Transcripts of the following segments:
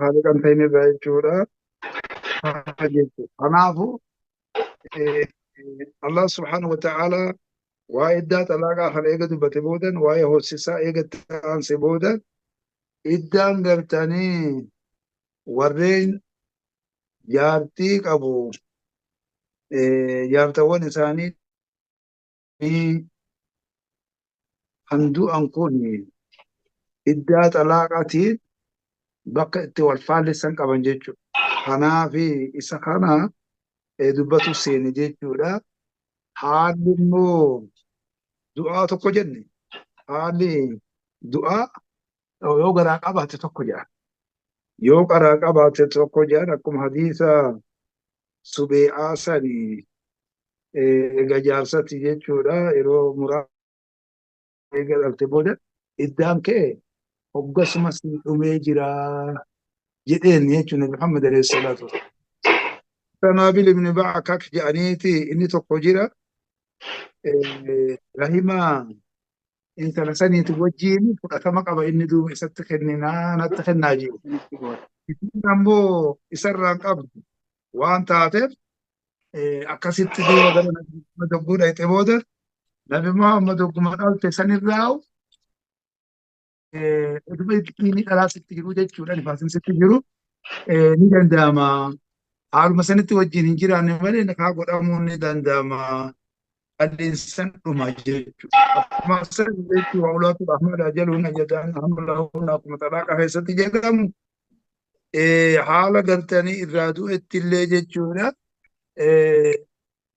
haala kan ta'in irraa jechuudha. Haa jechuudha. Kanaafuu Allah subhanahu wa ta'ala waa'ee iddaa xalaaqaa kana eega dubbate boodan waa'ee hoosisaa eega taanse boodan iddaan gartanii warreen jaartii qabu jaartawwan isaanii kan du'an kun iddaa xalaaqaatiin bakka itti wal faallessan qaban jechuudha. Kanaaf isa kana dubbatu seene jechuudha. Haalli immoo du'aa tokko jenne haalli du'aa yoo garaa qabaate tokko jedha. Yoo garaa qabaate tokko jedhan akkuma hadiisa subee'aa sanii eega jaarsatti jechuudha yeroo muraasa eega dhalte booda iddaan kee hoggasuma si dhumee jira jedheen jechuun Nabi Muhammad alayhi salaatu wasallam. Tanaabil ibn Ba'akak jedhaniiti inni tokko jira rahima intala saniiti wajjiin fudhatama qaba inni duuba isatti kenninaa natti kennaa jiru. Isin ammoo isarraan qabdu waan taateef akkasitti duuba gara Nabi Muhammad hogguu dhayxe booda Nabi Muhammad hogguma dhalte sanirraa dhuma inni dhalaa sitti jiru jechuudha nifaasin sitti jiru ni danda'ama. Haaluma sanitti wajjin hin jiraanne malee nakaa godhamuun ni danda'ama. Qilleensan dhuma jechuudha. Akkuma san jechuudha waa ulaatu Ahmad ajaluun jedhan hamlahuun akkuma xalaaqa keessatti jedhamu haala gartanii irraa du'etti illee jechuudha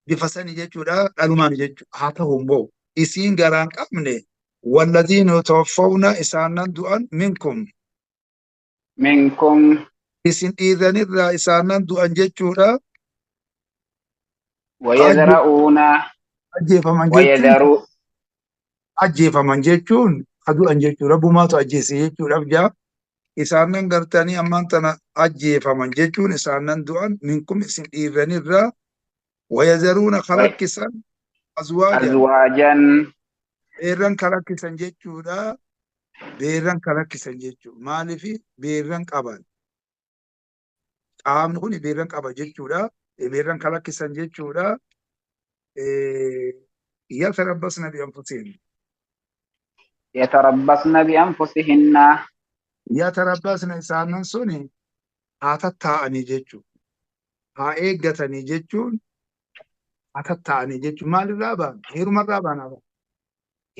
bifa sanii jechuudha dhalumaan jechuudha. Haa ta'u immoo isiin garaan qabne والذين يتوفون إسانا دعان منكم isin dhiirranirraa isaanan du'an jechuudha. ويذرؤون ajjeefaman jechuun du'an jechuudha. Rabbumaatu ajjeese jechuudhaaf jaa isaanan gartanii ammaan tana ajjeefaman jechuun isaanan du'an minkum isin dhiirranirraa ويذرون kalakkisan أزواجا beerran kalakkisan jechuudha. Beerran kalakkisan jechuudha. Maaliifi beerran qaban qaamni kun beerran qaba jechuudha. Beerran kalakkisan jechuudha. يتربصن بأنفسهن يتربصن إسانن سوني haa tattaa'anii jechuudha. Haa eeggatanii jechuun haa tattaa'anii jechuun maalirraa ba'an? Heerumarraa ba'an.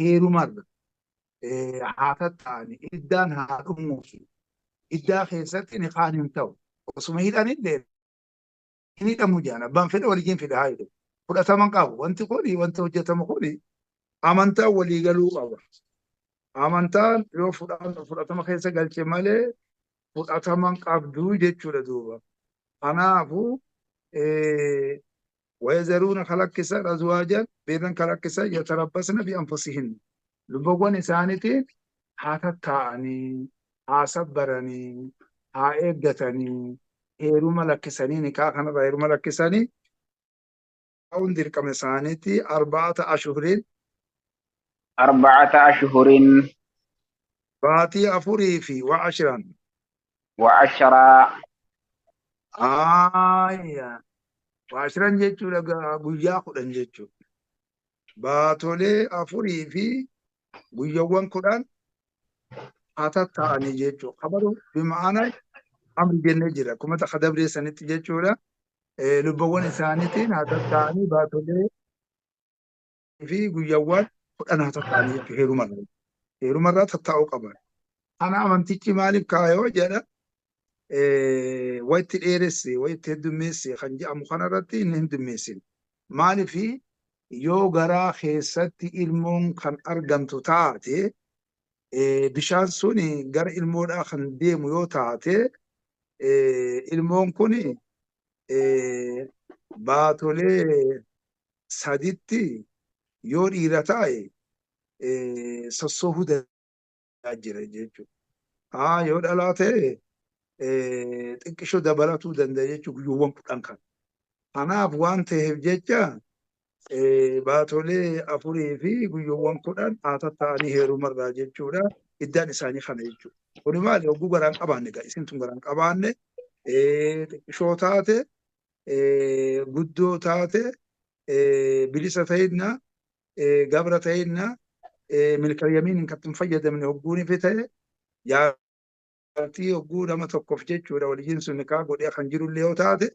Heerumarra haa tattaa'anii iddaan haa dhumuufi. Iddaa keessatti ni kaan hin ta'u. Osuma hidhanillee hin hidhamu jedhan abbaan fedha waliin fedha haa hidhu. Fudhataman qabu. Wanti kuni wanti hojjetamu kuni amantaan waliigaluu qaba. Amantaan yoo fudhatama keessa galche malee fudhataman qabdu jechuudha duuba. Kanaafuu ويذرون kalakkisan azwaajan beerran kalakkisan yatarabbasna bianfusihin lubbawwan isaaniitiin haa tattaa'anii haa sabbaranii haa eeggatanii heeruma lakkisanii nikaa kanarraa heeruma lakkisanii ta'uun dirqama isaaniitti arba'ata ashhuriin baatii afurii fi وعشرا Waashiran jechuudha guyyaa 10 jechuudha. Baatolee afurii fi guyyaawwan 10 haa tattaa'anii jechuudha. Kabaru bima'aanaan amri jennee jira. Kuma takka dabree sanitti jechuudha. Lubbawwan isaaniitiin haa tattaa'anii baatolee fi guyyaawwan 10 haa tattaa'anii jechuudha heerumarraa. Heerumarraa tattaa'uu qaban. Ana amantichi maaliif kaayoo jedha? Wayitti dheeresse wayitti heddummeesse kan jedhamu kanarratti inni heddummeessin. Maaliifi yoo garaa keessatti ilmoon kan argamtu taate bishaan suni gara ilmoodhaa kan deemu yoo taate ilmoon kun baatolee saditti yoo dhiira taa'e sossohuu danda'a jira jechuudha. Yoo dhalaa ta'e xiqqishoo dabalatuu danda'a jechuudha guyyuuwwan 10 kan. Kanaaf waan ta'eef jecha baatolee afurii fi guyyoowwan 10 haata ta'anii heerumarraa jechuudha. Iddaan isaanii kana jechuudha. Kuni maali? Hogguu garaan qabaanne gaa isin tun garaan qabaanne xiqqishoo taate guddoo taate bilisa ta'inna gabra ta'inna milka yamiin kan hin fayyadamne hogguun ifi ta'e jaartii hogguu nama tokkoof jechuudha waliin sun kaa godhee kan jirullee yoo taate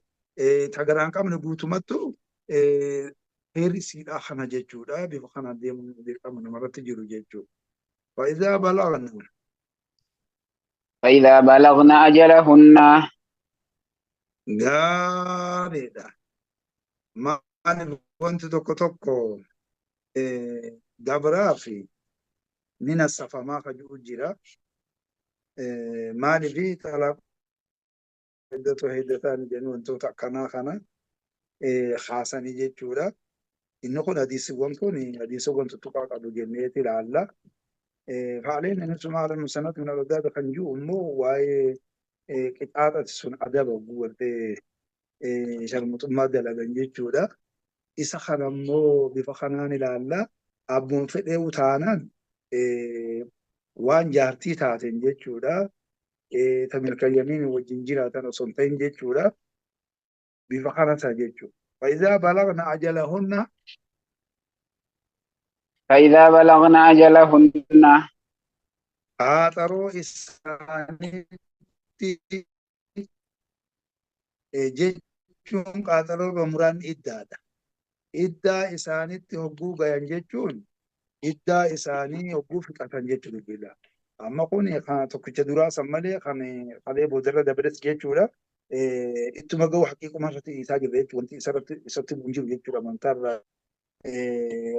ta garaan qabne guutumattu heerri siidhaa kana jechuudha. Bifa kanaan deemuun dirqama namarratti jiru jechuudha. فإذا بلغنا فإذا بلغن أجلهن gaariidha. Maaliif wanti tokko tokko gabraa fi ni nassafamaa ka jiru jira. Maaliif talaa heddataan jennu wantoota akkanaa kana haasanii jechuudha. Inni kun hadiisiwwan kun hadiisiwwan tuttuqaa qabu jenneeti ilaalla. Faaleen inni sumaala nusanatu min al-adaab kan jiru immoo waa'ee qixaaxati sun adaba guwartee sharmuxummaa dalagan jechuudha. Isa kana immoo bifa kanaan ilaalla. Abboon fedhee utaanaan waan jaartii taateen jechuudha. Ta milka yamiin wajjin jiraatan osoo hin ta'in jechuudha. Bifa kana ta'a jechuudha. فإذا بلغن أجلهن فإذا بلغن أجلهن قاطروا إسانيتي jechuun qaaxaroo bamuraan iddaadha. Iddaa isaanitti hogguu gayan jechuun iddaa isaanii hogguu fixatan jechuudha. Amma kun kan tokkicha duraa san malee kan qalee boodarra dabaletti jechuudha. Ittuma ga'u haqiiquma irratti isaa jirra jechuudha. Wanti isatti hin jiru jechuudha amantaarra.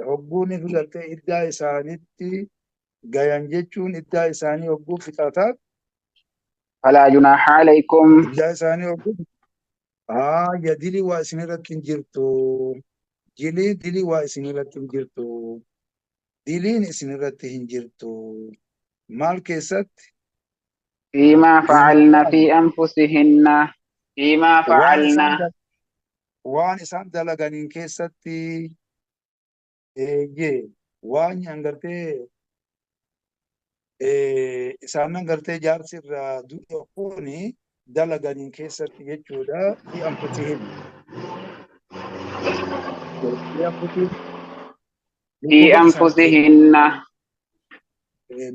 Hogguun fi galtee iddaa isaanitti gayan jechuun iddaa isaanii hogguu fixatan. فلا جناح عليكم Iddaa isaanii hogguu ya dilii waa isinirratti hin jirtu. Dilii waa isinirratti hin jirtu. Diliin isinirratti hin jirtu. Maal keessatti? فيما فعلن في أنفسهن فيما فعلن waan isaan dalaganiin keessatti waan hangartee isaan hangartee jaarsi irraa du'e kuni dalaganiin keessatti jechuudha. Fi anfusihim في أنفسهن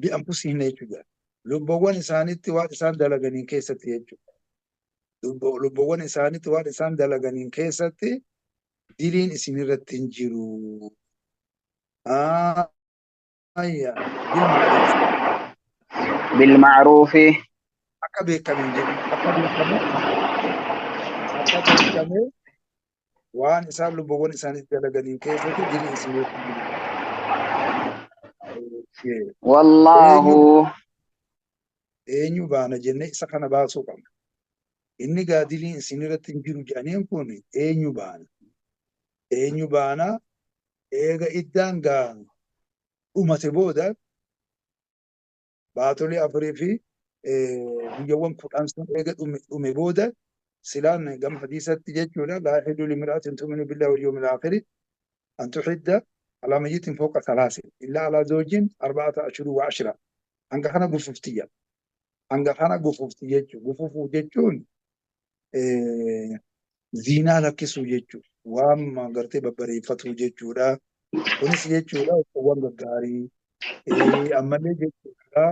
بأنفسهن jechuudha. Lubboowwan isaanitti waan isaan dalaganiin keessatti jechuudha. Lubboowwan isaanitti waan isaan dalaganiin keessatti diliin isinirratti hin jiru. بالمعروف Akka beekameen jedhu akka beekamee waan isaan lubboowwan isaanitti dalaganiin keessatti diliin isinirratti hin jiru. والله Eenyu baana jennee isa kana baasuu qabna. Inni gaadiliin isinirratti hin jiru jedhaniin kun eenyu baana? Eenyu baana? Eega iddaan gaa dhumate booda baatolee afurii fi guyyaawwan 10 sun eega dhume booda silaan gama hadiisatti jechuudha. Laa yahillu limra'atin tu'minu billahi wal yawmil aakhiri an tuhidda alaa mayyitin fawqa thalaasin illaa alaa zawjin 4 ashhurin wa 10. Hanga kana gufuftiyya. Hanga kana gufufti jechuudha. Gufufuu jechuun ziinaa lakkisuu jechuudha. Waan gartee babbareeffatu jechuudha. Kunis jechuudha uffawwan gaggaarii ammallee jechuudha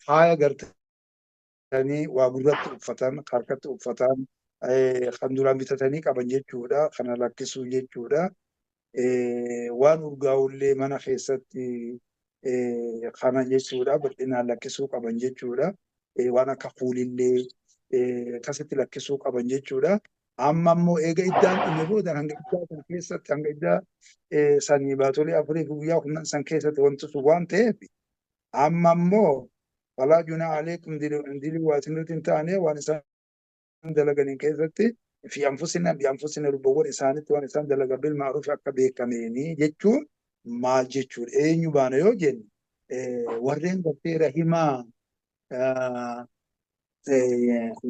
faaya gartanii waa gurratti uffatan, harkatti uffatan, kan duraan bitatanii qaban jechuudha. Kana lakkisuu jechuudha. Waan urgaa'ullee mana keessatti kana jechuudha bal'inaan lakkisuu qaban jechuudha. Waan akka fuulillee akkasitti lakkisuu qaban jechuudha. Amma immoo eega iddaan dhume booda hanga iddaa san keessatti hanga iddaa sanii baatolee afurii fi guyyaa 10 san keessatti wanti sun waan ta'eef amma immoo falaa junaa aleekum dilii waa isinirratti hin taane waan isaan dalaganiin keessatti fi anfusina lubboowwan isaanitti waan isaan dalagan bil ma'ruuf akka beekameeni jechuun maal jechuudha? Eenyu baana yoo jenne warreen gartee rahimaa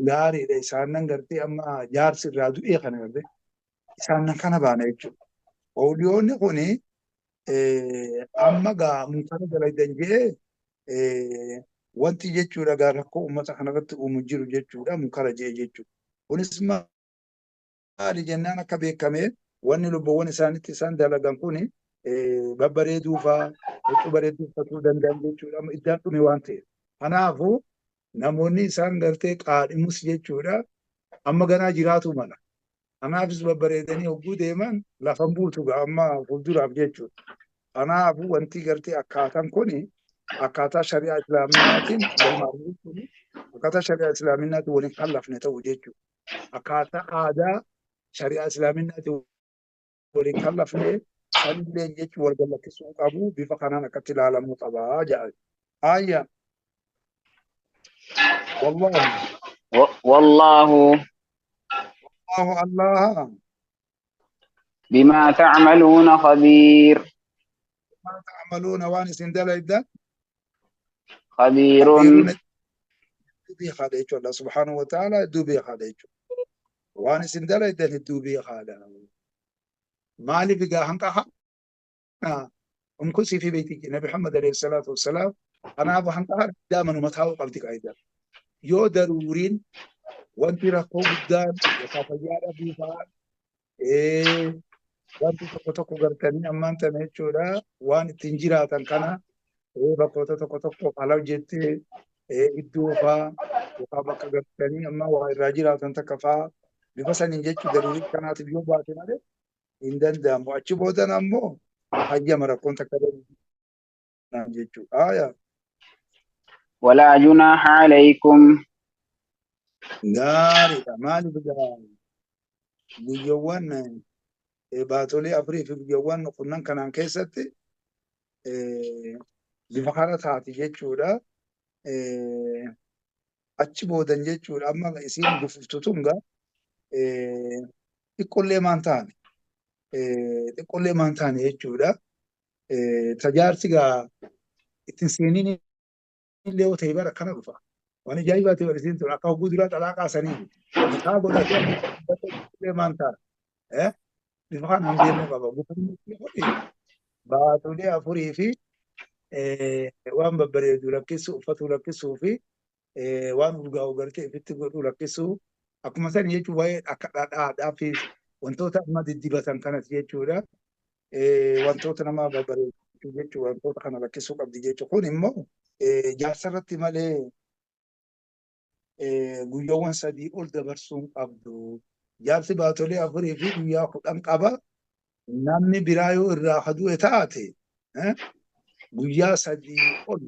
gaariidha. Isaan nan gartee amma jaarsi irraa du'ee kana gartee isaan nan kana baana jechuudha. Ooliyoonni kuni amma gaa munkara dalagan jee wanti jechuudha gaa rakkoo uummata kanarratti uumu jiru jechuudha munkara jee jechuudha. Kunis maali jennaan akka beekame wanni lubbuuwwan isaanitti isaan dalagan kuni babbareeduu fa'aa huccuu bareedduu uffatuu danda'an jechuudha. Amma iddaan dhume waan ta'eef. Kanaafuu namoonni isaan gartee qaadhimus jechuudha amma ganaa jiraatu mala. Kanaafis babbareedanii hogguu deeman lafan buutu amma fuulduraaf jechuudha. Kanaafuu wanti gartee akkaataan kuni akkaataa shari'aa islaaminaatiin galmaa'uu kuni akkaataa shari'aa islaaminaatiin waliin kan lafne ta'u jechuudha. Akkaataa aadaa shari'aa islaaminaatiin waliin kan lafne sanillee jechuun wal gallakkisuu qabu bifa kanaan akkatti ilaalamuu qabaa jedha. Ayya. والله الله بما تعملون خبير. ما تعملون وان سندل إذا خبير دوبي خالج الله سبحانه وتعالى دوبي خالج وان سندل إذا دوبي خالج مالي بقى هنقها كسي في بيتك نبي محمد عليه الصلاة والسلام أنا أبو هنقها دائما متهاو قبتك أيضا يو ضرورين wanti rakkoo guddaan yookaan fayyaa dhabii fa'aa wanti tokko gartanii ammaan tana jechuudha waan ittiin jiraatan kana bakkoota tokko alaaf jettee iddoo fa'aa yookaan bakka gartanii amma waa irraa jiraatan takka fa'aa bifa saniin jechuu daruurii kanaatiif yoo baate malee hin danda'amu. Achi boodan ammoo hayyama rakkoon takka jechuudha. ولا جناح عليكم. gaariidha maali bigaa guyyoowwan baatolee afurii fi guyyoowwan kunnan kanaan keessatti bifa kana taati jechuudha. Achi boodan jechuudha amma isiin gufuftu tunga xiqqollee maan taane jechuudha. Tajaarsi gaa ittiin seeniin illee yoo ta'e bara kana dhufa. Wani jaayibaati warisiin tura akka hogguu duraa xalaa qaasanii kaa godhatee maan ta'a. Bifa kanaan deemuu qaba. Gufufni baatolee afurii fi waan babbareedu lakkisuu uffatuu lakkisuu fi waan urgaa'u gartee ifitti godhuu lakkisuu akkuma sani jechuun waa'ee akka dhadhaadhaa fi wantoota amma diddibatan kanas jechuudha. Wantoota nama babbareedu jechuudha wantoota kana lakkisuu qabdi jechuudha. Kun immoo jaarsarratti malee guyyoowwan sadii ol dabarsuun qabdu. Jaarsi baatolee afurii fi guyyaa 10 qaba. Namni biraa yoo irraa haduu taate guyyaa sadii ol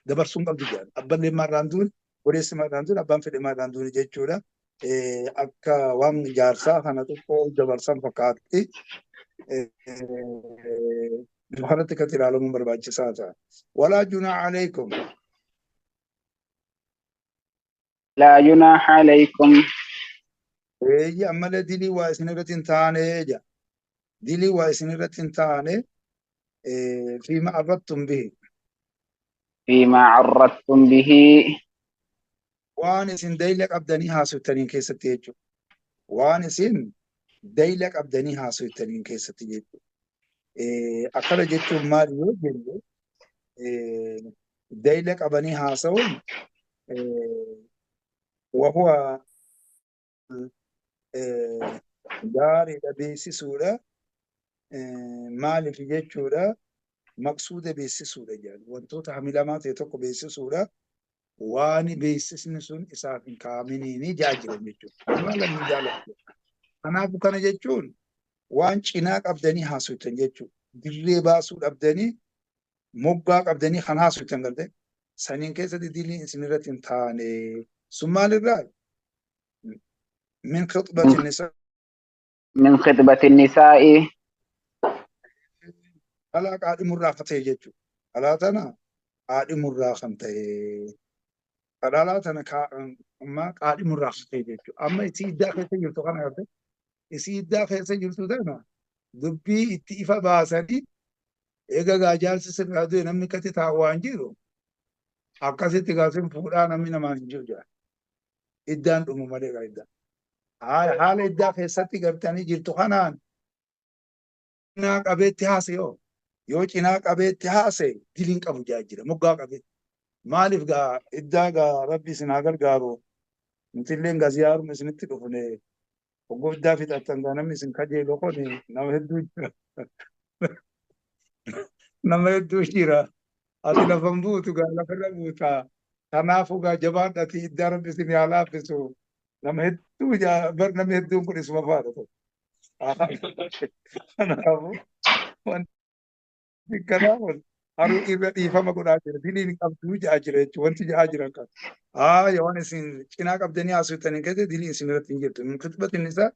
dabarsuun qabdu jedhan. Abbaan marraan duun godeessi marraan duun abbaan fedhe marraan duun jechuudha. Akka waan jaarsaa kana tokko dabarsan fakkaatti kanatti kan ilaalamuun barbaachisaa ta'a. Walaa junaa alaykum. لا جناح عليكم. أما دلي واسنرة تاني جا دلي واسنرة تاني فيما عرضتم به. فيما عرضتم به. وانسين ديلك أبداني هاسو التنين كيسة تيجو. وانسين ديلك أبداني هاسو التنين كيسة تيجو. أكلا جيتو ماريو جيجو ديلك أباني هاسو وهو داري بيسي سورة مالي في جيتشورة مقصودة بيسي سورة جان وانتو تحملامات يتوقع بيسي سورة واني بيسي سنسون إساف كامنيني جاجر جيتشون ما لم يجالك أنا بكنا جيتشون وان چناك أبداني حاسوتن جيتشون دلي باسود أبداني مقاق أبداني خان حاسوتن قلده سنين كيسة دلي إنسانيرتين تاني ثم للرأي من خطبة النساء. من خطبة النساء. ألا قاعد مراقته يجوا ألا تنا قاعد مراقته ألا تنا ما قاعد مراقته يجوا أما يصير داخل سجلتو كنا قلت يصير داخل سجلتو ده دبي اتفا باسدي إيجا جالس سرادو نمني كتي تاوانجيرو أكاسي تقاسم فورا نمني نمان جوجا إدان أمو مالي قايدا haala iddaa keessatti gartanii jirtu kanaan cinaa qabeetti haase yoo cinaa qabeetti haase diliin qabu jaajira moggaa qabee maaliif gaa iddaa gaa rabbi isin haa gargaaru nutilleen gaa ziyaaruma isinitti dhufne hoggoo iddaa fixattan gaa namni isin kajeelu kun nama hedduu jira nama hedduu jira ati lafan buutu gaa lafarra buutaa kanaafuu gaa jabaadhati iddaa rabbi isin haa laaffisu nama hedduu bar namni hedduun kun isuma faadhatu kanaafuu wanti kanaafun haruu irra dhiifama godhaa jira diliin qabduu ja'a jira jechuudha wanti ja'a jiran kan waan isin cinaa qabdanii haasoftan keessatti diliin isin irratti hin jirtu kitbatin isaa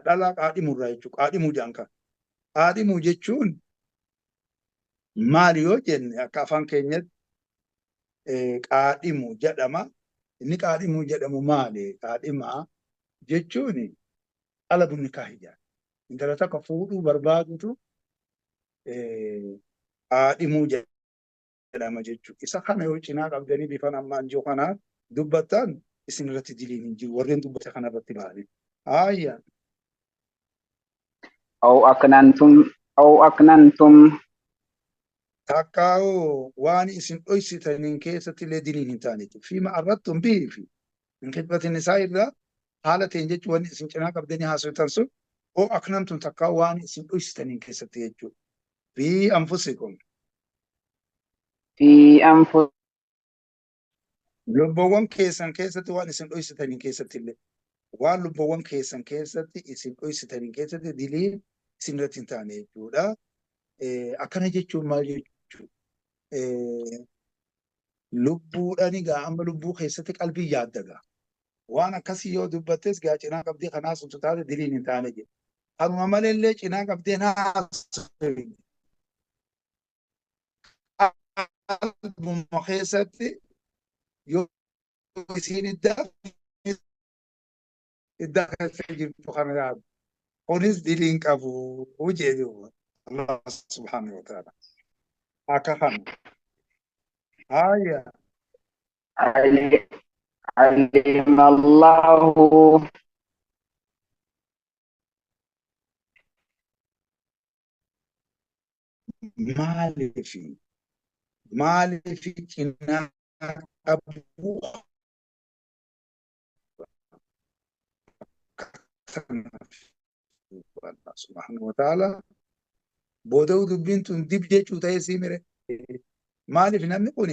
dhalaa qaadhimurraa jechuudha qaadhimuu jedhan kan qaadhimuu jechuun maali yoo jenne akka afaan keenyatti qaadhimuu jedhama inni qaadhimuu jedhamu maali qaadhimaa jechuun qalabun nikaahiyyaa intala takka fuudhuu barbaadutu qaadhimuu jedhama jechuudha. Isa kana yoo cinaa qabdanii bifan ammaan jiru kanaan dubbattan isin irratti diliin hin jiru warreen dubbate kana irratti baane. Ayya. أو أكننتم Takkaa'oo waan isin dhoysitaniin keessatti illee diliin hin taanetu. Fiima arrattum bihi fi hin khidbatin isaa irraa haala ta'een jechuun wanni isin cinaa qabdanii haasoftan sun oo aknantum takkaa'oo waan isin dhoysitaniin keessatti jechuudha. Fi anfusikum. في أنفسكم Lubbuuwwan keessan keessatti waan isin dhoysitaniin keessatti illee waan lubbuuwwan keessan keessatti isin dhoysitaniin keessatti diliin isin irratti hin taane jechuudha. Akkana jechuun maal jechuudha? Lubbuudhaan egaa amma lubbuu keessatti qalbii yaaddaga. Waan akkasii yoo dubbattes gaa cinaa qabdee kanaa suntu taate diliin hin taane jedha. Kanuma malee cinaa qabdee haasofte. Qalbuma keessatti yoo isiin iddaa keessa jirtu kana yaadu. Kunis diliin qabu jedhu Allah subhanahu wa ta'ala. Akka kana. Ayya. علم الله maaliif cinaa qabuu Allah subhanahu wa ta'ala booda'uu dubbiin tun dib jechuu ta'ee sii mire maaliif namni kun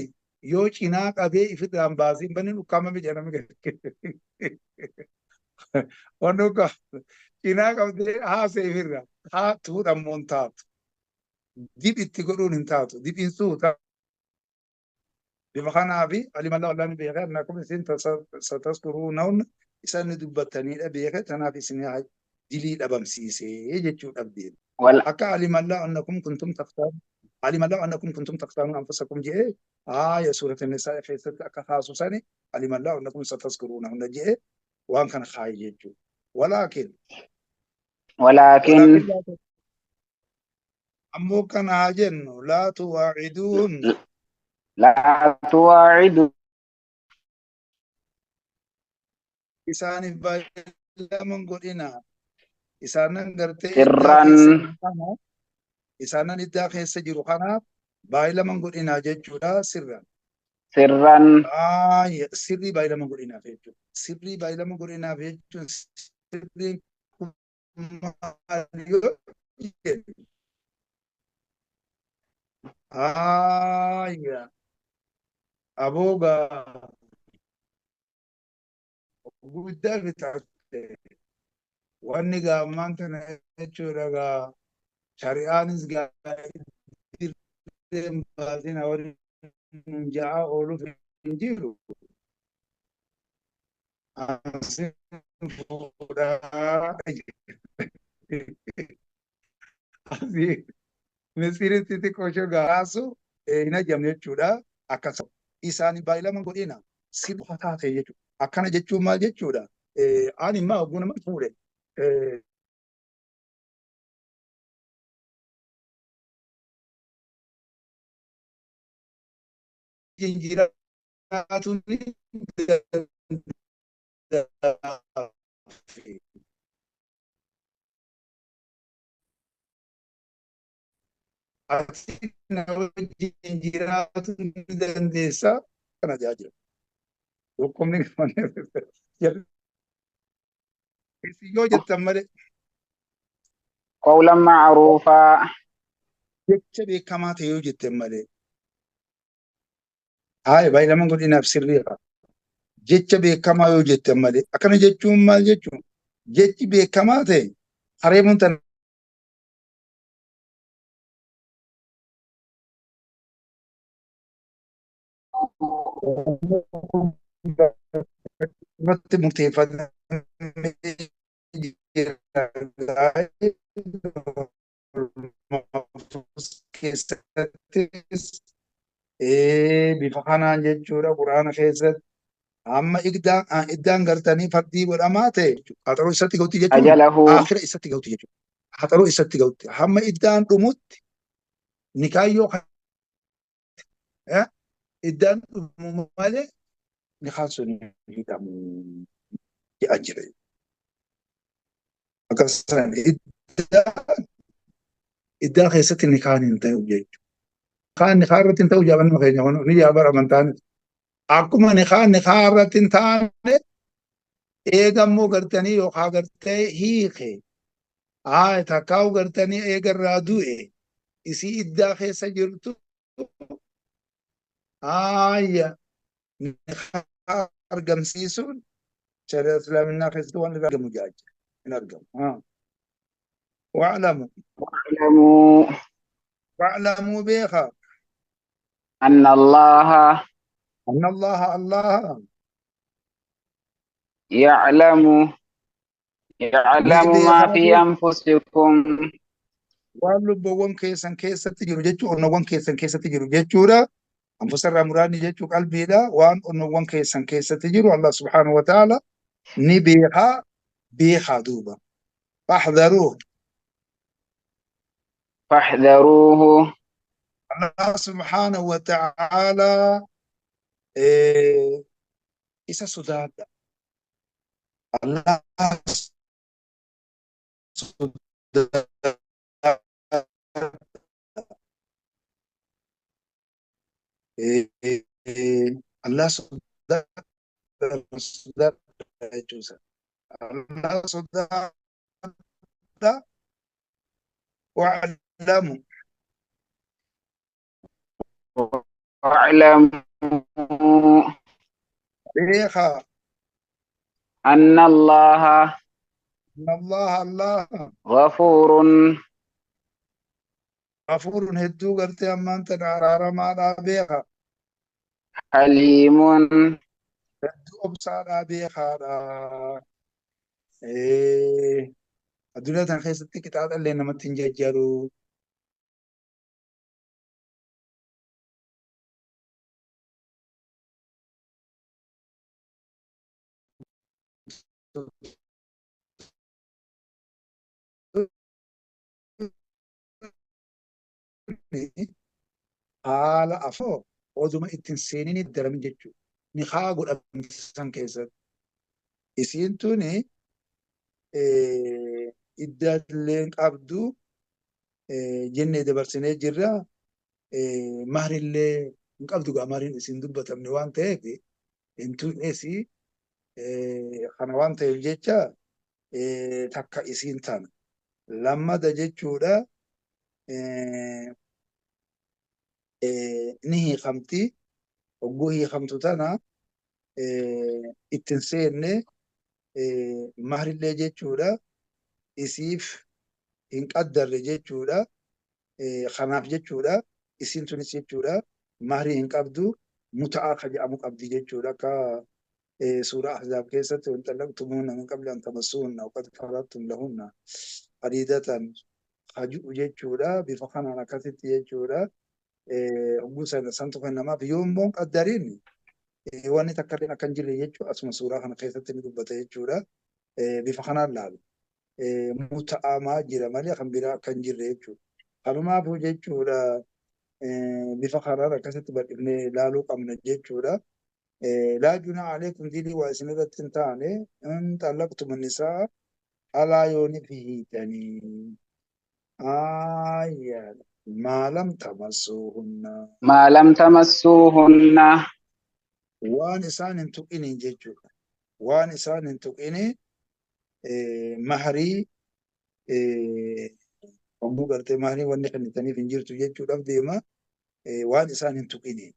yoo cinaa qabee ifirraan baasiin banni dhukkaamame jedhame wanni akka cinaa qabdee haasee ifirra haatu dhammoon taatu dib itti godhuun hin taatu dibiin suuta bifa kanaafi alimallah wallaan beekee annakum isin sataskuruunahun isaan dubbataniidha beekee tanaaf isin dilii dhabamsiisee jechuu dhabdeen akka alimallah annakum kuntum taftaan alimallah annakum kuntum taftaanun anfusakum jee سورة النساء في ستة أكثاس سنة علم الله أنكم ستذكرونهن جاء وأن كان خايج ولكن أمو كان هاجن لا تواعدون لا تواعدوا إسان بايلا من قلنا إسان نغرتي سرا إسان نداخل سجر خنا بايلا من قلنا ججودا سرا سرا سري بايلا من قلنا فيجو سري بايلا من قلنا فيجو سري يا أبوغا guddaa bitatte wanni gaammaan tana jechuudha shari'aanis gaa'ideen baasina warri ja'a ooluuf hin jiru asin fuudhaa asii misiritti xiqqoosho gaasu hin ajamne jechuudha akkasuma isaanii baay'ilama godhina sirba taate jechuudha. Akkana jechuun maal jechuudha? Ani immoo oguu nama fuudhe. Jijjiiratuun ati na wajjin jiraatu ni dandeessaa kana jaajiru. Dhukkubni yoo jettan malee قولا معروفا jecha beekamaa ta'e yoo jettan malee haa baay'ilaman godhinaaf sirriidha. Jecha beekamaa yoo jettan malee akkana jechuun maal jechuun jechi beekamaa ta'e hareemuun tan irratti murteeffamee keessattis bifa kanaan jechuudha quraana keessatti amma iddaan gartanii fardii godhamaa ta'e haxaroo isatti ga'utti jechuun أجله aakhira isatti ga'utti jechuudha. Haxaroo isatti ga'utti hamma iddaan dhumutti nikaayyoo iddaan dhumu malee nikaan sun hidhamu jedhan jira. Akkasumas iddaa keessatti nikaan hin ta'u jechuudha. Nikaan irratti hin ta'u jaabanni keenya kun ni jaabara amantaan. Akkuma nikaan irratti hin taane eegammoo gartanii yookaan gartee hiike. Takkaa'u gartanii eegarraa du'e isii iddaa keessa jirtu nikaan argamsiisuun shari'a islaaminaa keessatti waan argamu jaaja hin argamu. واعلموا واعلموا واعلموا بها أن الله أن الله يعلم ما في أنفسكم waan lubbuuwwan keessan keessatti jiru jechuun onnowwan keessan keessatti jiru jechuudha. Anfusarraa muraadni jechuu qalbiidha. Waan onnowwan keessan keessatti jiru Allah subhaanahu wa ta'ala ni beekaa duuba. فاحذروه Allah subhaanahu wa ta'ala isa sodaadha. Allah sodaadha. Allah sodaadha jechuusa. Allah sodaadha. واعلموا بها أن الله غفور هدو قرتي أمان تنعرار ما بها حليم هدو أبصار بها الدنيا تنخيصتي كتاب اللي نمت تنججروا haala afoo oduma ittiin seenini daramin jechuudha. Ni haa godhamsan keessatti. Isiin tuni iddaalleen qabdu jennee dabarsinee jirra. Maarillee hin qabdu gaa maariin isin dubbatamne waan ta'eef hin tuneesi kana waan ta'eef jecha takka isiin tana. Lammada jechuudha. Ni hiikamti. Hogguu hiikamtu tana ittiin seenne maarillee jechuudha. Isiif hin qaddarre jechuudha. Kanaaf jechuudha. Isiin tunis jechuudha. Maarii hin qabdu muta'aa ka jedhamu qabdi jechuudha. Akka suuraa ahzaab keessatti wal xallaqtumuuna min qabli an tamassuunna waqad faradtum lahunna hadiidatan haju'u jechuudha. Bifa kanaan akkasitti jechuudha. Hogguu santu kennamaaf yoo immoo qaddariin wanni takka illee akka hin jirre jechuudha. Asuma suuraa kana keessatti ni dubbata jechuudha. Bifa kanaan laalu. Muta'amaa jira malee kan biraa akka hin jirre jechuudha. Kanumaafuu jechuudha bifa kanaan akkasitti bal'ifnee laaluu qabna jechuudha. لا جناح عليكم ديني واسنرة تاني ان طلقتم النساء على يون فيه تاني ما لم تمسوهن ما لم تمسوهن وان إسان انتقيني جيجو وان إسان انتقيني مهري أبو قرتي مهري واني خلتني في انجيرتو جيجو دف ديما وان إسان انتقيني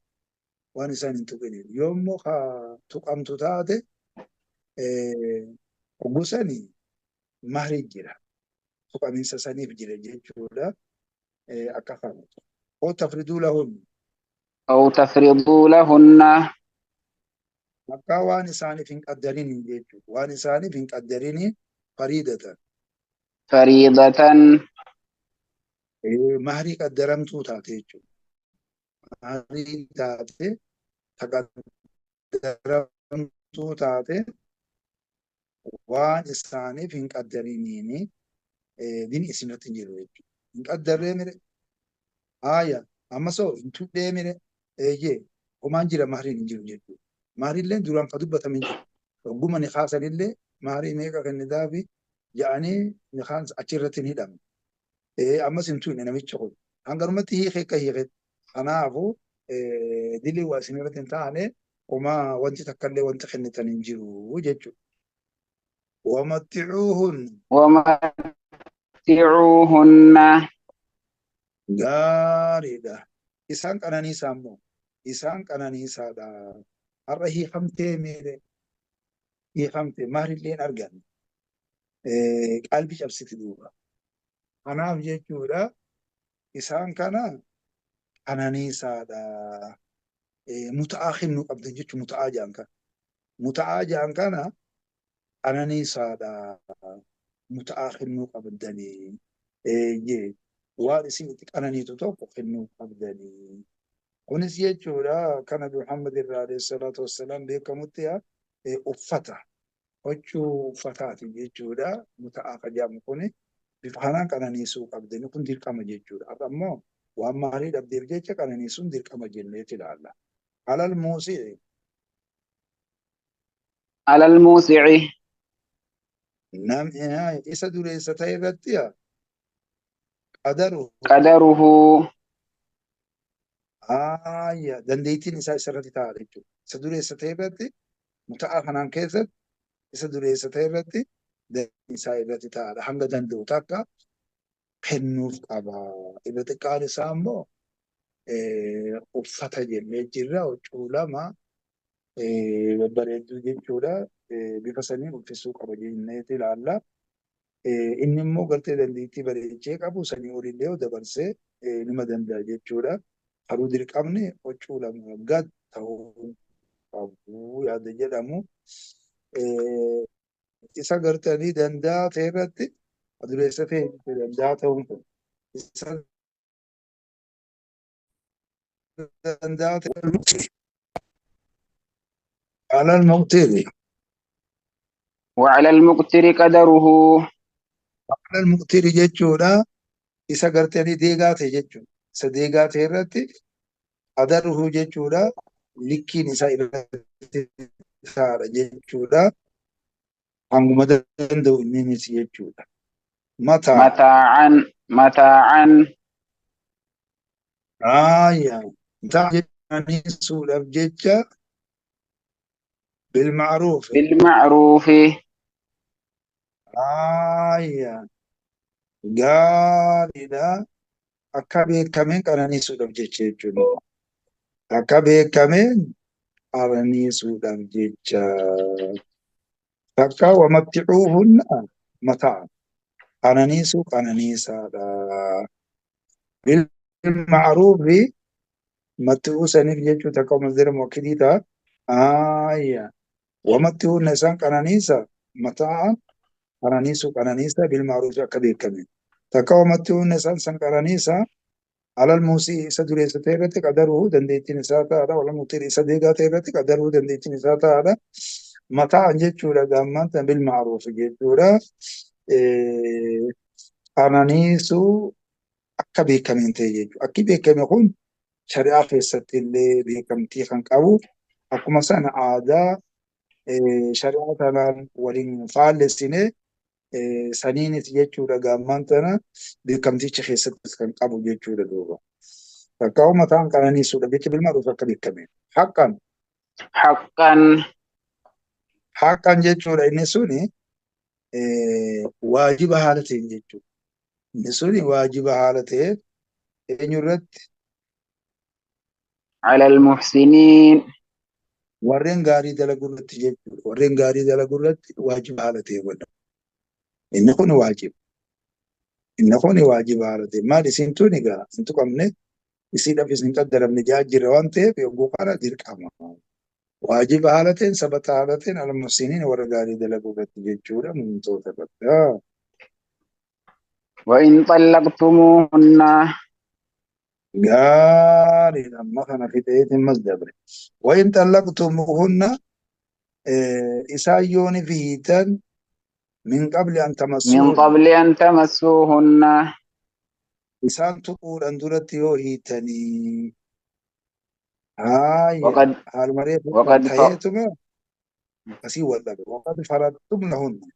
وان إسان انتقيني يوم مخا تقامتو تاتي قبوساني مهري جيرا تقامين سانيف جيرا جيجو دا أكفان أو تفردوا لهم أو تفرضوا لهن مكا وان إساني فين قدريني جيجو وان إساني فين قدريني فريدة فريضة مهري قدرمتو تاتي جيجو مهري تاتي تقدرمتو تاتي وان إساني فين قدرينيني دين إسنة تنجلو جيجو فين قدرين ميري أما سو انتو دي ميري جي ومان جيرا مهري ننجلو جيجو مهري اللين دوران فدوبة من جيجو وقوما نخاصة للي مهري ميكا كندافي يعني نخاص أشيرتين هدام أما سنتو نميت شغل هنگرمتي هي خيكا هي خيك أنا أفو دلي واسنرة تاني وما وانت تكالي وانت خنة ننجلو جيجو ومتعوهن ومتعوهن gaariidha. Isaan qananiisaa immoo isaan qananiisaadha. Har'a hiikamtee miire hiikamte maalillee hin arganne qalbii cabsiti duuba. Kanaaf jechuudha isaan kana qananiisaadha. Muta'aa kennuu qabdan jechuun muta'aa jaan kana. Muta'aa jaan kana qananiisaadha. Muta'aa kennuu qabdanii. Jee waan isin itti qananiitu tokko kennuu qabdanii. kunis jechuudha kana Muhammad irraa alayhi salaatu wassalaam beekamutti uffata huccuu uffataati jechuudha muta'aa jedhamu kuni bifa kanaan qananiisuu qabdani kun dirqama jechuudha. Har'a immoo waan maalii dhabdeef jecha qananiisuun dirqama jenneeti ilaalla. Alal muusi'i على الموسع isa dureessa ta'e irratti qadaru قدره dandeettiin isaa isarratti ta'a jechuudha. Isa dureessa ta'e irratti muta'aa kanaan keessatti isa dureessa ta'e irratti dandeettiin isaa irratti ta'a hanga danda'u takka kennuuf qaba. Irra xiqqaan isaa immoo uffata jennee jirra huccuu lama babbareedduu jechuudha. Bifa saniin uffisuu qaba jenneeti ilaalla. Inni immoo gartee dandeettii bareechee qabu sanii olillee yoo dabarsee nima danda'a jechuudha. Haruu dirqamni huccuu lama gad ta'uu qabu yaada jedhamu. Isa gartanii danda'a ta'e irratti dureessa ta'e danda'a ta'uun kun isa danda'a ta'e alal muqtiri وعلى المقتر قدره alal muqtiri jechuudha isa gartanii deegaa ta'e jechuudha. Isa deegaa ta'e irratti qadaruhu jechuudha likkiin isaa irratti taa'aadha jechuudha. Hanguma danda'u inninis jechuudha. Mataa متاعا mataa jechaniisuudhaaf jecha bilma'ruuf بالمعروف gaariidha akka beekameen qananiisuudhaaf jecha jechuudha. Akka beekameen qananiisuudhaaf jecha takka wamatti'uuhunna mataa qananiisuu qananiisaadha. Bilma'ruufi matti'uu saniif jechuu takka masdara muwakkilii ta'a. Wamatti'uunna isaan qananiisa mataan qananiisuu qananiisa bilma'ruufi akka beekameen. Takka wamatti'uunna isaan san qananiisa alal muusii isa dureessa ta'e irratti qadaruu dandeettiin isaa ta'aadha. Wal muqtirii isa deegaa ta'e irratti qadaruu dandeettiin isaa ta'aadha. Mataan jechuudha gammanta bilma'ruufi jechuudha. Qananiisuu akka beekameen ta'e jechuudha. Akki beekame kun shari'aa keessatti illee beekamtii kan qabu akkuma sana aadaa shari'aa tanaan waliin faallessine saniinis jechuudha gaammaan tana beekamticha keessattis kan qabu jechuudha duuba. Takkaa mataan qananiisuudha jecha bilmaa dhufu akka beekame. Haqqan حقا haqqan jechuudha inni suni waajiba haala ta'een jechuudha. Inni suni waajiba haala ta'een eenyurratti على المحسنين warreen gaarii dalagurratti jechuudha. Warreen gaarii dalagurratti waajiba haala ta'e godha. Inni kun waajiba. Inni kun waajiba haala ta'e. Maal isin tuni egaa hin tuqamne isiidhaaf isin qaddaramne jaajjirra waan ta'eef yogguu kana dirqama. Waajiba haala ta'een sabata haala ta'een almuhsiniin warra gaarii dalagurratti jechuudha mumtoota irratti. وإن طلقتموهن Gaariidha amma kana fixeetiin mas dabre. Wayin xallaqtumuhunna isaan yooni fi hiitan min qabli an من tamassuhunna قبل أن تمسوهن isaan tuquudhaan duratti yoo hiitanii haaya وقد haalmaree وقد ف- ta'eetuma asii wal dhabe. Waqad faradtum lahunna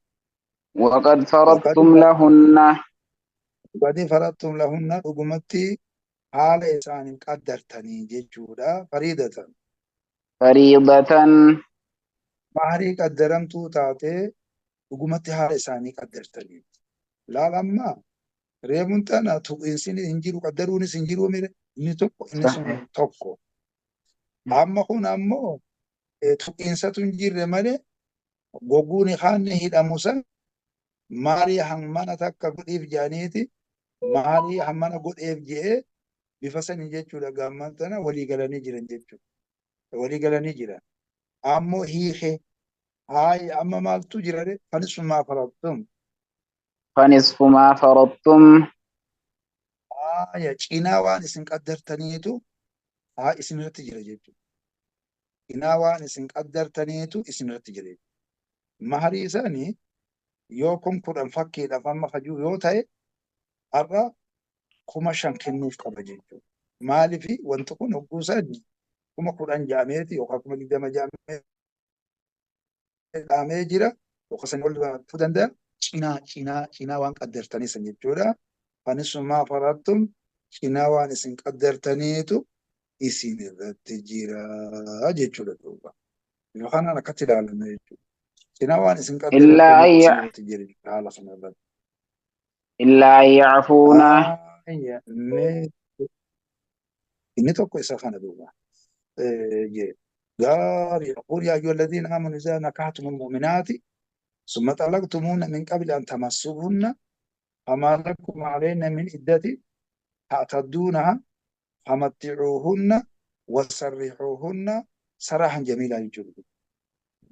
وقد waqad فرضتم لهن faradtum lahunna dhugumatti haala isaaniin qaddartanii jechuudha. Fariidatan فريضة maharii qaddaramtuu taatee dhugumatti haala isaanii qaddartanii. Laal amma reemuun tana tuqiinsin hin jiru qaddaruunis hin jiru mire inni tokko inni sun صحيح tokko. Amma kun ammoo tuqiinsatu hin jirre malee gogguun haanni hidhamu san maarii hammana takka godheef jedhaniiti maarii hammana godheef jedhee bifa sanii jechuudha gaamman tana walii galanii jiran jechuudha. Walii galanii jiran. Ammoo hiike haaya amma maaltu jirare fanisummaa farattum فنصف ما فرضتم haaya cinaa waan isin qaddartaniitu haa isinirratti jira jechuudha. Cinaa waan isin qaddartaniitu isinirratti jira jechuudha. Maharii isaanii yoo kun kudhan fakkiidhaaf amma hajuu yoo ta'e har'a 5,000 kennuuf qaba jechuudha. Maaliifi wanti kun hogguu isaanii 10,000 jaameeti yookaan 20,000 jaamee jira yookaan san ol dhufuu danda'a. Cinaa waan qaddartanii san jechuudha. Fanisummaa farattum cinaa waan isin qaddartaniitu isin irratti jira jechuudha duuba. Yoo kanaan akkatti ilaalama jechuudha. Cinaa waan isin إلا qaddartaniitu أن isin ي- irratti jira haala kana irratti. إلا أن يعفون Haaya inni tokko isa kana duuba. قال يقول يا أيها الذين آمنوا إذا نكحتم المؤمنات ثم طلقتموهن من قبل أن تمسوهن فما لكم علينا من عدة تعتدونها فمتعوهن وسرحوهن سراحا جميلا يجوز.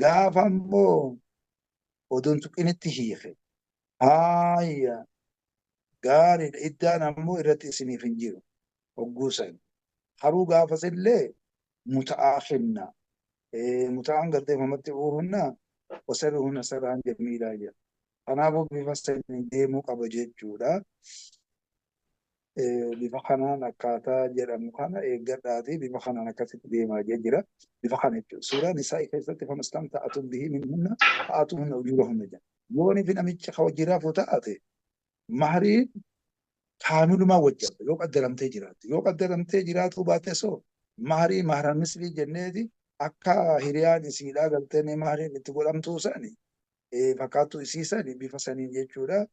قافا مو ودون تقنت هيخي هاي قال الإدان أمو إرتي سني فنجيرو وقوسا خرو قافا سلي متآخرنا متعان قلتي فمتعوهن وسرهن سراحا جميلا جا kanaafuu bifa sanii deemuu qaba jechuudha. Bifa kanaan akkaataa jedhamu kana eeggadhaatii bifa kanaan akkasitti deemaa jira. Bifa kana jechuudha. Suuraan isaa keessatti famastaan ta'atuun bihii minhunna ta'atu hunna ujuurahunna jedha. Yooni fi namicha hawajjiraafuu ta'ate mahariin kaamilumaa wajjabbe yoo qaddaramtee jiraatti. Yoo qaddaramtee jiraatuu baate soo maharii maharan mislii jenneeti akka hiriyaan isiidhaa galtee mahariin itti godhamtuu sani fakkaattuu isiisan bifa sanii jechuudha.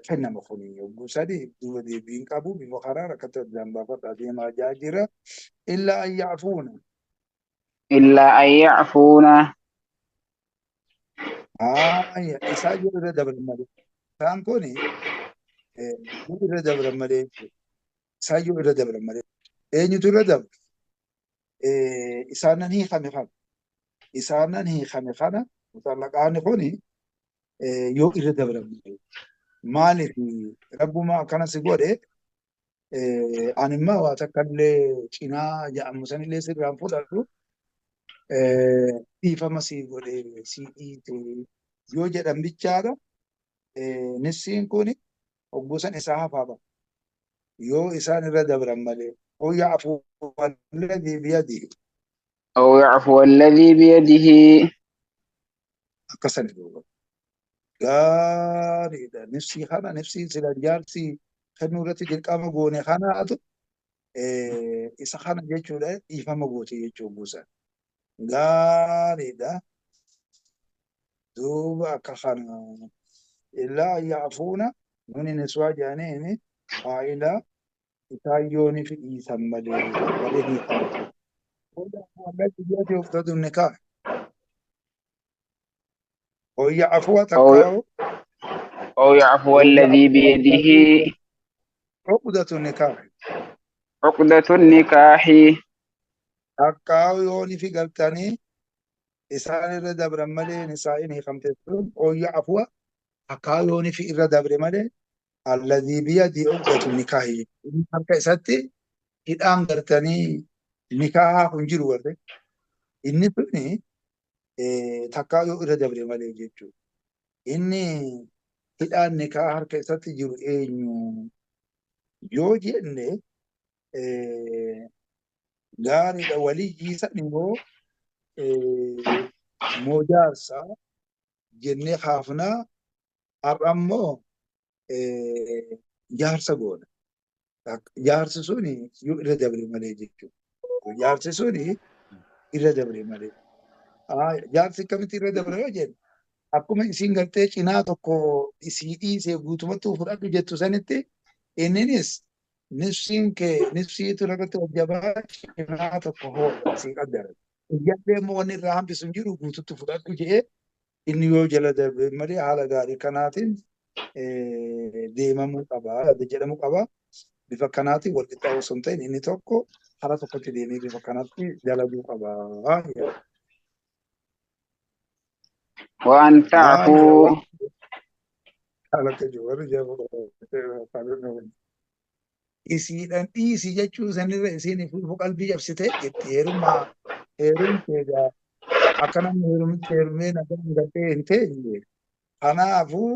Kennama kuni yogguu sadi duuba deebiin qabu bifa kanaan akkatti addaan baafadhaa deemaa jira. Illaa an ya'fuuna. إلا أن يعفون Isaa yoo irra dabran malee. Isaan kuni yoo irra dabran malee jechuudha. Isaan yoo irra dabran malee. Eenyutu irra dabra? Isaanan hiikame kana. Isaanan hiikame kana mutallaqaani kuni yoo irra dabran malee. Maaliif rabbuma akkana si godhe animmaa waa takkallee cinaa jedhamu sanillee sirraan fudhadhu dhiifama si godhe si dhiite yoo jedhan bichaadha. Nissiin kuni hogguusan isaa hafaaba. Yoo isaan irra dabran malee. Hoyya afuuwalladii biyadii أو يعفو الذي بيده akkasani duuba gaariidha nifsii kana nifsii sila jaarsii kennuu irratti dirqama goone kanaatu isa kana jechuudha dhiifama goote jechuu buusan gaariidha duuba akka kana illaa ya'fuuna nuni niswaa jaaniini faayilaa isaan yooni fi dhiisan malee warri hiikan والتي بيده يقتضي النكاح وهي عفوة أو تقاو أو يعفو وهي الذي عفوة بيده الذي عقدة النكاح عقدة النكاح تقاو يوني في قلتاني إسان إرى دبر مالي نسائني خمتون وهي عفوة تقاو يوني في إرى دبر مالي الذي بيده عقدة النكاح إن حركة إساتي إدان قرتاني نكاح هنجر ورد إني فني تقاو إرى دبر مالي جيجو إني hidhaan nikaa harka isatti jiru eenyu yoo jenne gaariidha waliyyi san immoo moojaarsa jennee haafnaa har'a immoo jaarsa goona. Jaarsi suni yoo irra dabre malee jechuudha. Jaarsi suni irra dabre malee. Jaarsi akkamitti irra dabre yoo jenne akkuma isiin gartee cinaa tokko isii dhiisee guutumatti fudhadhu jettu sanitti inninis nifsiin kee nifsiitu irratti hojjabaa cinaa tokko hoodha isii qaddara. Ijjallee immoo wanni irraa hambisu hin jiru guututti fudhadhu jedhee inni yoo jala darbe malee haala gaarii kanaatiin deemamuu qaba jedhamuu qaba. Bifa kanaatiin wal qixxaa osoo hin ta'in inni tokko hara tokkotti deemee bifa kanatti dalaguu qaba. وأن تعفوا isiidhaan dhiisi jechuu sanirra isiin fuudhu qalbii cabsite jetti heerumteedha akka namni heerumee nagaan galtee hin teenye kanaafuu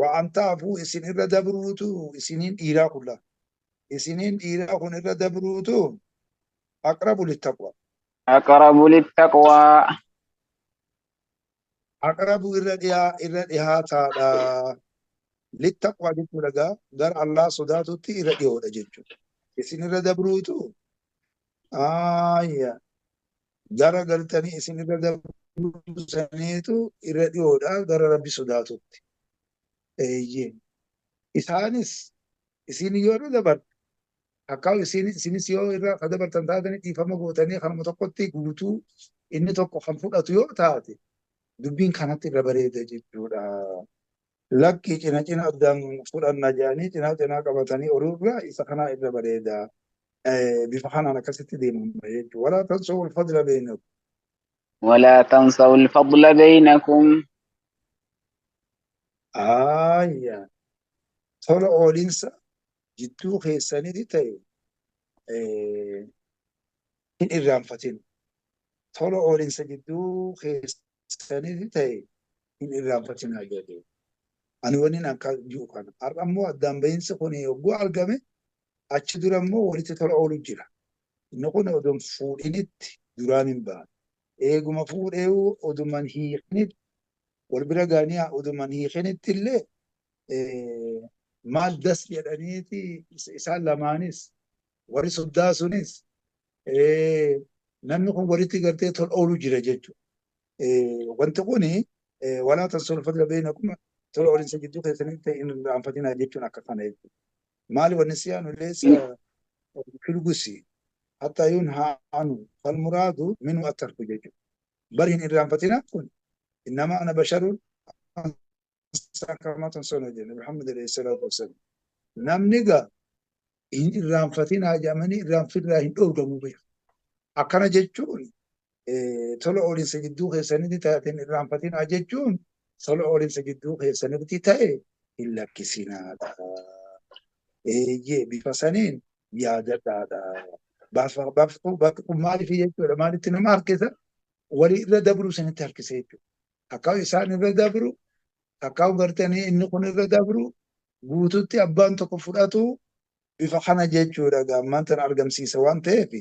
waan taafuu isin irra dabruutu isiniin dhiiraa kulla isiniin dhiiraa kun irra dabruutu aqrabu littaqwa أقرب للتقوى aqrabu irra dhihaataadha littaqwa jechuudha gara Allah sodaatutti irra dhiyoodha jechuudha. Isin irra dabruutu gara galtanii isin irra dabruu saniitu irra dhiyoodha gara Rabbi sodaatutti. Isaanis isin yoo irra dabartan akkaawu isinis yoo irra dabartan taatanii dhiifama gootanii kanuma tokkotti guutuu inni tokko kan fudhatu yoo taate dubbiin kanatti irra bareeda jechuudha. Lakki cina cina addaan fudhanna jedhanii cinaa qabatanii oruurra isa kanaa irra bareeda. Bifa kanaan akkasitti deemama jechuudha. Walaa tansawuu alfadla beeynakum. ولا تنسوا الفضل بينكم Tola oolinsa jidduu keessanitti ta'e hin irraanfatin. Tola oolinsa jidduu keessanitti ta'e hin irraanfatinaa jedhee. Ani waniin akka jiru kana. Har'a immoo addaan bahiinsi kun yogguu argame achi dura immoo walitti tola oolu jira. Inni kun oduun fuudhinitti duraan hin baane. Eeguma fuudhee oduman hiiknitti wal bira gaanii oduman hiiknitti illee maal das jedhaniiti isaan lamaanis warri soddaa sunis namni kun walitti gartee tola oolu jira jechuudha. Wanti kuni walaa tansawul fadla beeynakum tola oolinsa jidduu keessanitti ta'e hin irraanfatinaa jechuun akka kana jechuudha. Maali wanni siyaanu leessa filgusi hatta yunhaanu falmuraadu minhu attarku jechuudha. Bari hin irraanfatinaa kun innama ana basharun كما تنسون جل محمد عليه الصلاة والسلام نمنيجا إن الرانفتين هاجمني الرانفت راهن أوجمو بيا أكنا جتون تلو أولين سجدوه سندي تاتين الرانفتين هاجتون تلو أولين سجدوه سندي تاي إلا كسينا يجي بفسنين يا دادا بس مالي في جتون مالي تنمار كذا ولي ردبرو سنتار كسيتو أكاو إنسان ردبرو akkaawu gartanii inni kun irra dabru guututti abbaan tokko fudhatu bifa kana jechuudha gaammaan tan argamsiisa waan ta'eef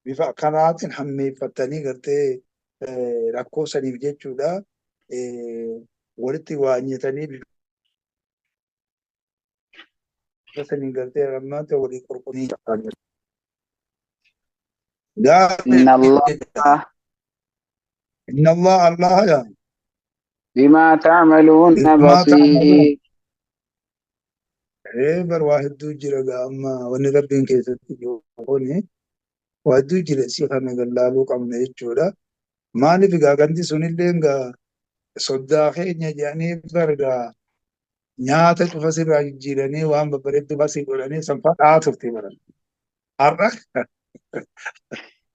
bifa akkanaatiin hammeeffatanii gartee rakkoo saniif jechuudha walitti waanyatanii bifa sanii gartee rammaata walii qorqonii إن الله إن الله الله يعني بما تعملون ما تعملون بصير. بر واحد دوجر أما ونربين كيف تجوني واحد دوجر سيخنا قال لا لوك أمنا يجورا ما نفقا قندي سنين صدا خين يعني برغا نياتا تفسير جيراني وان ببرد باسي قولاني سنفا آتفتي برا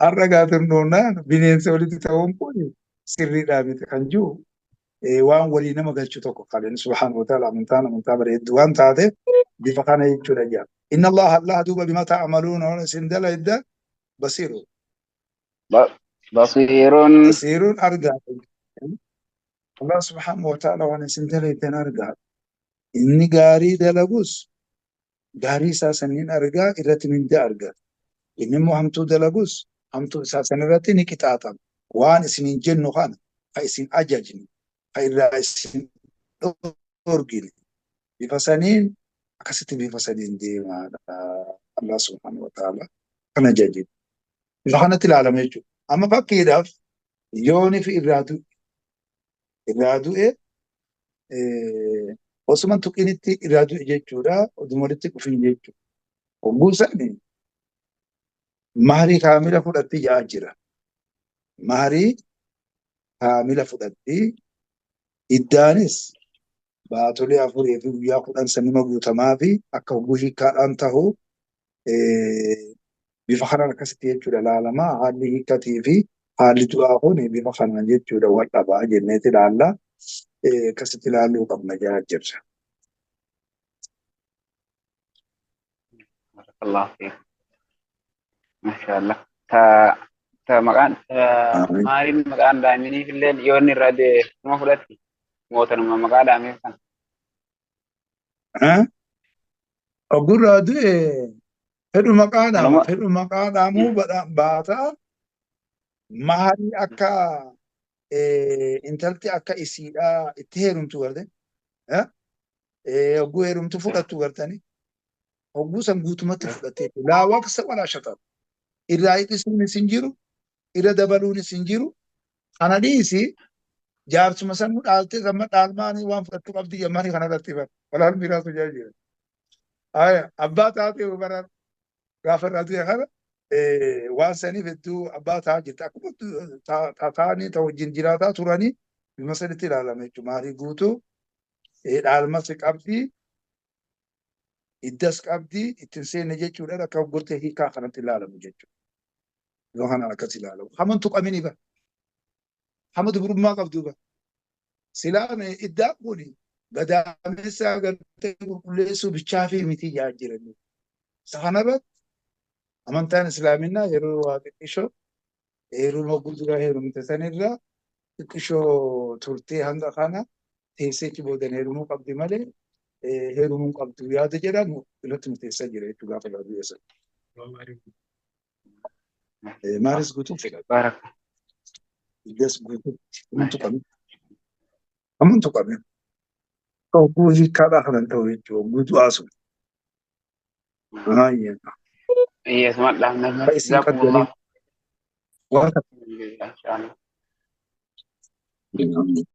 أرغا تنونا بنين سولي تتاوم قولي سري رابط خنجو waan walii nama galchu tokko qaleen subhaanahu wa ta'ala amantaa bareeddu waan taate bifa kana jechuudha jaa inna allah duuba bima ta'amaluuna waan isin dalayda basiirun بصير argaa allah subhaanahu wa ta'ala waan isin dalaydan argaa inni gaarii dalagus gaarii isaa saniin argaa irratti mindaa argaa inni immoo hamtuu dalagus hamtuu isaa san irratti ni qixaaxama waan isinin jennu kana ka isin ajajni irraa isin dhorgine bifa saniin akkasitti bifa saniin deemaadha Allah subhaanahu wa ta'ala kana jajjiidha bifa kanatti ilaalama jechuudha amma fakkiidhaaf yooni fi irraa du'e osuma tuqinitti irraa du'e jechuudha oduma walitti dhufin jechuudha hogguu sani maarii kaamila fudhatti yaa jira maarii kaamila fudhatti iddaanis baatolee afurii fi guyyaa 10 sanima guutamaa fi akka hogguu hiikkaadhaan ta'u bifa kanaan akkasitti jechuudha ilaalamaa haalli hiikkatii fi haalli du'aa kun bifa kanaan jechuudha wal dhabaa jenneeti ilaalla akkasitti ilaalluu qabna jaa jirra. الله فيك ما شاء الله مكان مارين مكان داميني في الليل يوني رادي ما فلتي موتن ما مكان دامي كان hogguu irraa du'e fedhu maqaadhaamuu baataa maarii akka intalti akka isiidhaa itti heerumtu garte hogguu heerumtu fudhattu gartani hogguu san guutumatti fudhattee laa waqsa walaa shatar irraa hiqisuun isin jiru irra dabaluun isin jiru kana dhiisi jaarsuma san dhaaltee gamma dhaalmaanii waan fudhattu qabdi jammanii kana irratti bar walaan biraatu jira abbaa taatee baran gaafa irraa du'e kana waan saniif hedduu abbaa ta'aa jirti akkuma taa'anii ta'u wajjin jiraataa turanii bima sanitti ilaalama jechuudha maarii guutuu dhaalmas qabdi iddas qabdi ittiin seenne jechuudha akka hoggortee hiikaa kanatti ilaalamu jechuudha yoo kanaan akkas ilaalamu hamantu qabini ba hamatu burummaa qabdu ba silaan iddaa kuni gadaamessaa gartee qulqulleessuu bichaa fi miti yaa jiranii isa kanarratti amantaan islaaminaa yeroo waa xiqqishoo heeruma guddaa heerumte sanirraa xiqqishoo turtee hanga kana teesseechi boodan heerumuu qabdi malee heerumuu qabdu yaada jedhamu irratti murteessaa jira jechuu gaafa yaa biyyeessan. Maaris guutuun fedha. Iddas guutuutti amantu qabne. Hogguu hiikkaadhaa kanan ta'u jechuudha guutuu haasuma. iya semangat dah nama Jazakumullah. jazakumullah.